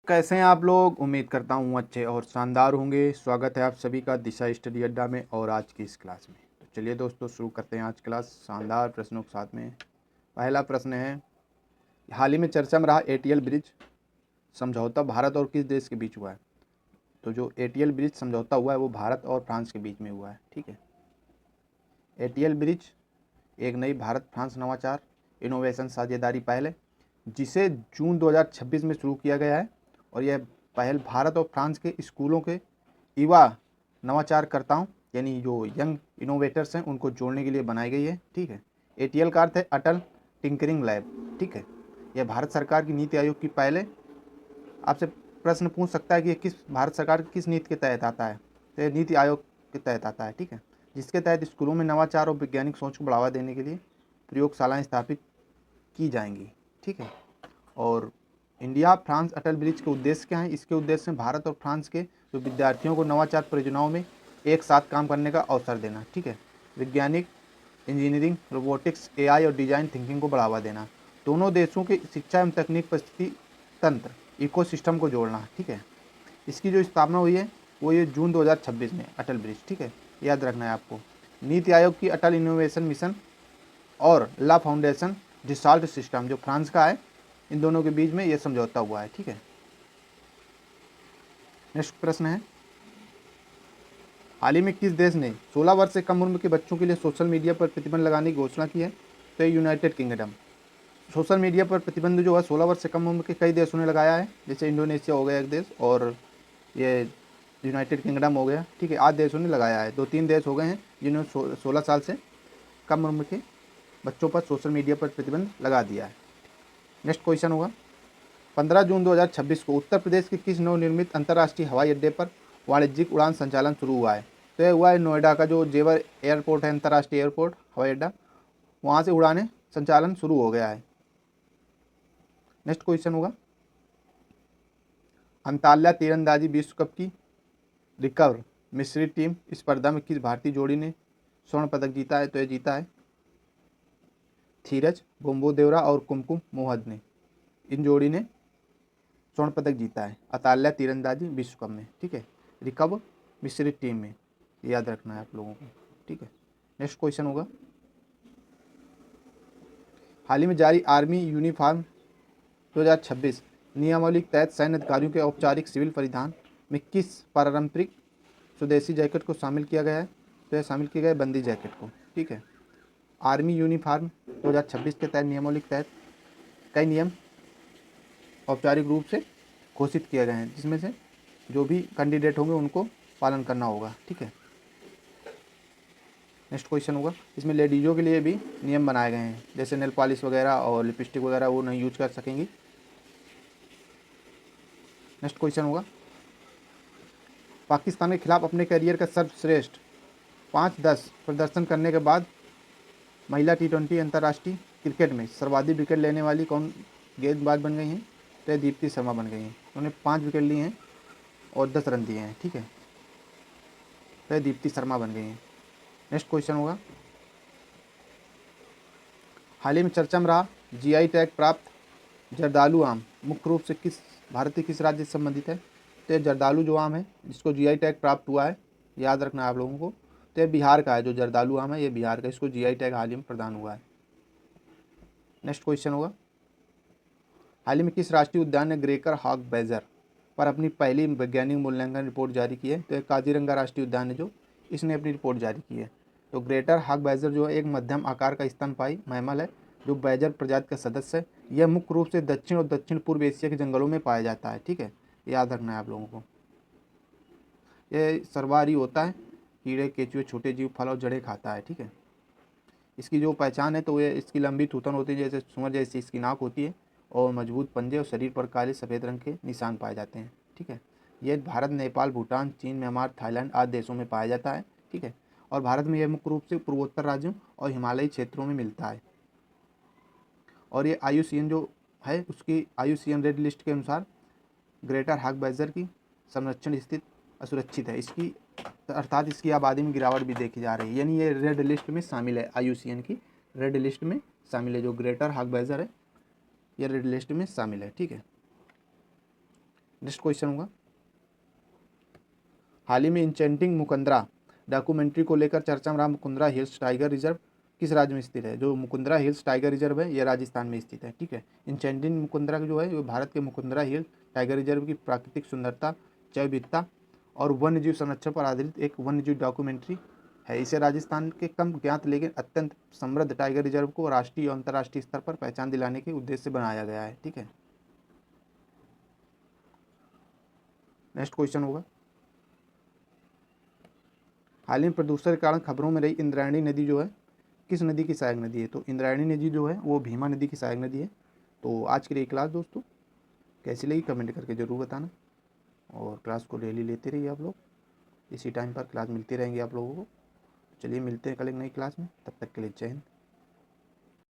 कैसे हैं आप लोग। उम्मीद करता हूँ अच्छे और शानदार होंगे। स्वागत है आप सभी का दिशा स्टडी अड्डा में और आज की इस क्लास में। तो चलिए दोस्तों शुरू करते हैं आज क्लास शानदार प्रश्नों के साथ में। पहला प्रश्न है, हाल ही में चर्चा में रहा एटीएल ब्रिज समझौता भारत और किस देश के बीच हुआ है। तो जो एटीएल ब्रिज समझौता हुआ है वो भारत और फ्रांस के बीच में हुआ है। ठीक है, एटीएल ब्रिज एक नई भारत फ्रांस नवाचार इनोवेशन साझेदारी पहल है जिसे जून 2026 में शुरू किया गया है और यह पहल भारत और फ्रांस के स्कूलों के युवा नवाचारकर्ताओं यानी जो यंग इनोवेटर्स हैं उनको जोड़ने के लिए बनाई गई है। ठीक है, एटीएल का अर्थ है अटल टिंकरिंग लैब। ठीक है, यह भारत सरकार की नीति आयोग की पहल है। आपसे प्रश्न पूछ सकता है कि ये किस भारत सरकार की किस नीति के तहत आता है। तो ये नीति आयोग के तहत आता है। ठीक है, जिसके तहत स्कूलों में नवाचार और वैज्ञानिक सोच को बढ़ावा देने के लिए प्रयोगशालाएं स्थापित की जाएंगी। ठीक है, और इंडिया फ्रांस अटल ब्रिज के उद्देश्य क्या हैं। इसके उद्देश्य हैं भारत और फ्रांस के जो विद्यार्थियों को नवाचार परियोजनाओं में एक साथ काम करने का अवसर देना। ठीक है, वैज्ञानिक इंजीनियरिंग रोबोटिक्स एआई और डिजाइन थिंकिंग को बढ़ावा देना। दोनों देशों के शिक्षा एवं तकनीक परिस्थिति तंत्र इकोसिस्टम को जोड़ना। ठीक है, इसकी जो स्थापना हुई है वो ये जून 2026 में अटल ब्रिज। ठीक है, याद रखना है आपको। नीति आयोग की अटल इनोवेशन मिशन और ला फाउंडेशन डिसाल्ट सिस्टम जो फ्रांस का है, इन दोनों के बीच में ये समझौता हुआ है। ठीक है, नेक्स्ट प्रश्न है, हाल ही में किस देश ने 16 वर्ष से कम उम्र के बच्चों के लिए सोशल मीडिया पर प्रतिबंध लगाने की घोषणा की है। तो ये यूनाइटेड किंगडम। सोशल मीडिया पर प्रतिबंध जो है 16 वर्ष से कम उम्र के कई देशों ने लगाया है, जैसे इंडोनेशिया हो गया एक देश और ये यूनाइटेड किंगडम हो गया। ठीक है, 8 देशों ने लगाया है। 2-3 देश हो गए हैं जिन्होंने 16 साल से कम उम्र के बच्चों पर सोशल मीडिया पर प्रतिबंध लगा दिया है। नेक्स्ट क्वेश्चन होगा, 15 जून 2026 को उत्तर प्रदेश के किस नवनिर्मित अंतर्राष्ट्रीय हवाई अड्डे पर वाणिज्यिक उड़ान संचालन शुरू हुआ है। तो यह हुआ है नोएडा का जो जेवर एयरपोर्ट है, अंतर्राष्ट्रीय एयरपोर्ट हवाई अड्डा, वहाँ से उड़ानें संचालन शुरू हो गया है। नेक्स्ट क्वेश्चन होगा, अंताल्या तीरंदाजी विश्व कप की रिकर्व मिश्रित टीम स्पर्धा में किस भारतीय जोड़ी ने स्वर्ण पदक जीता है। तो यह जीता है धीरज बोम्बोदेवरा और कुमकुम मोहद ने, इन जोड़ी ने स्वर्ण पदक जीता है अताल्या तीरंदाजी विश्व कप में। ठीक है, रिकर्व मिश्रित टीम में, याद रखना है आप लोगों को। ठीक है, नेक्स्ट क्वेश्चन होगा, हाल ही में जारी आर्मी यूनिफॉर्म 2026 नियमावली के तहत सैन्य अधिकारियों के औपचारिक सिविल परिधान में किस पारंपरिक स्वदेशी जैकेट को शामिल किया गया है। तो यह शामिल किया गया है बंदी जैकेट को। ठीक है, आर्मी यूनिफॉर्म 2026 के तहत नियमावली के तहत कई नियम औपचारिक रूप से घोषित किए गए हैं, जिसमें से जो भी कैंडिडेट होंगे उनको पालन करना होगा। ठीक है, नेक्स्ट क्वेश्चन होगा, इसमें लेडीज़ों के लिए भी नियम बनाए गए हैं, जैसे नेल पॉलिश वगैरह और लिपस्टिक वगैरह वो नहीं यूज कर सकेंगी। नेक्स्ट क्वेश्चन होगा, पाकिस्तान के खिलाफ अपने करियर का सर्वश्रेष्ठ 5-10 प्रदर्शन करने के बाद महिला T20 अंतर्राष्ट्रीय क्रिकेट में सर्वाधिक विकेट लेने वाली कौन गेंदबाज बन गई हैं। तो ये दीप्ति शर्मा बन गई हैं, उन्होंने 5 विकेट लिए हैं और 10 रन दिए हैं। ठीक है, तो ये दीप्ति शर्मा बन गई हैं। नेक्स्ट क्वेश्चन होगा, हाल ही में चर्चा में रहा जीआई टैग प्राप्त जर्दालू आम मुख्य रूप से किस भारतीय किस राज्य से संबंधित है। तो ये जर्दालू जो आम है जिसको जीआई टैग प्राप्त हुआ है, याद रखना है आप लोगों को। तो ये बिहार का है, जो जर्दालू आम है ये बिहार का, इसको जीआई टैग हाल ही में प्रदान हुआ है। नेक्स्ट क्वेश्चन होगा, हाल ही में किस राष्ट्रीय उद्यान ने ग्रेकर हॉग बैजर पर अपनी पहली वैज्ञानिक मूल्यांकन रिपोर्ट जारी की है। तो एक काजीरंगा राष्ट्रीय उद्यान है जो इसने अपनी रिपोर्ट जारी की है। तो ग्रेटर हॉग बैजर जो है एक मध्यम आकार का स्तनपायी मैमल है जो बैजर प्रजाति का सदस्य है। यह मुख्य रूप से दक्षिण और दक्षिण पूर्व एशिया के जंगलों में पाया जाता है। ठीक है, याद रखना है आप लोगों को। यह सर्वाहारी होता है, कीड़े केचुए छोटे जीव फल और जड़ें खाता है। ठीक है, इसकी जो पहचान है तो ये इसकी लंबी थूथन होती है, जैसे सुअर जैसी इसकी नाक होती है और मजबूत पंजे और शरीर पर काले सफ़ेद रंग के निशान पाए जाते हैं। ठीक है, ये भारत नेपाल भूटान चीन म्यांमार थाईलैंड आदि देशों में पाया जाता है। ठीक है, और भारत में यह मुख्य रूप से पूर्वोत्तर राज्यों और हिमालयी क्षेत्रों में मिलता है। और ये IUCN जो है उसकी IUCN रेड लिस्ट के अनुसार ग्रेटर हॉग बैजर की संरक्षण स्थिति असुरक्षित है, इसकी अर्थात इसकी आबादी में गिरावट भी देखी जा रही है, यानी ये रेड लिस्ट में शामिल है। IUCN की रेड लिस्ट में शामिल है, जो ग्रेटर हॉग बैजर है ये रेड लिस्ट में शामिल है। ठीक है, नेक्स्ट क्वेश्चन होगा, हाल ही में इंचेंटिंग मुकंदरा डॉक्यूमेंट्री को लेकर चर्चा में रहा मुकुंदरा हिल्स टाइगर रिजर्व किस राज्य में स्थित है? जो मुकुंदरा हिल्स टाइगर रिजर्व है ये राजस्थान में स्थित है। ठीक है, इंचेंटिंग मुकुंदरा जो है वो भारत के मुकुंदरा हिल टाइगर रिजर्व की प्राकृतिक सुंदरता, जैव विविधता और वन्यजीव संरक्षण पर आधारित एक वन्यजीव डॉक्यूमेंट्री है। इसे राजस्थान के कम ज्ञात लेकिन अत्यंत समृद्ध टाइगर रिजर्व को राष्ट्रीय और अंतर्राष्ट्रीय स्तर पर पहचान दिलाने के उद्देश्य से बनाया गया है। ठीक है, नेक्स्ट क्वेश्चन होगा, हाल ही में प्रदूषण के कारण खबरों में रही इंद्रायणी नदी जो है किस नदी की सहायक नदी है? तो इंद्रायणी नदी जो है वो भीमा नदी की सहायक नदी है। तो आज के लिए क्लास दोस्तों कैसी लगी कमेंट करके ज़रूर बताना, और क्लास को डेली लेते रहिए आप लोग, इसी टाइम पर क्लास मिलती रहेंगी आप लोगों को। चलिए मिलते हैं कल एक नई क्लास में, तब तक के लिए जय हिंद।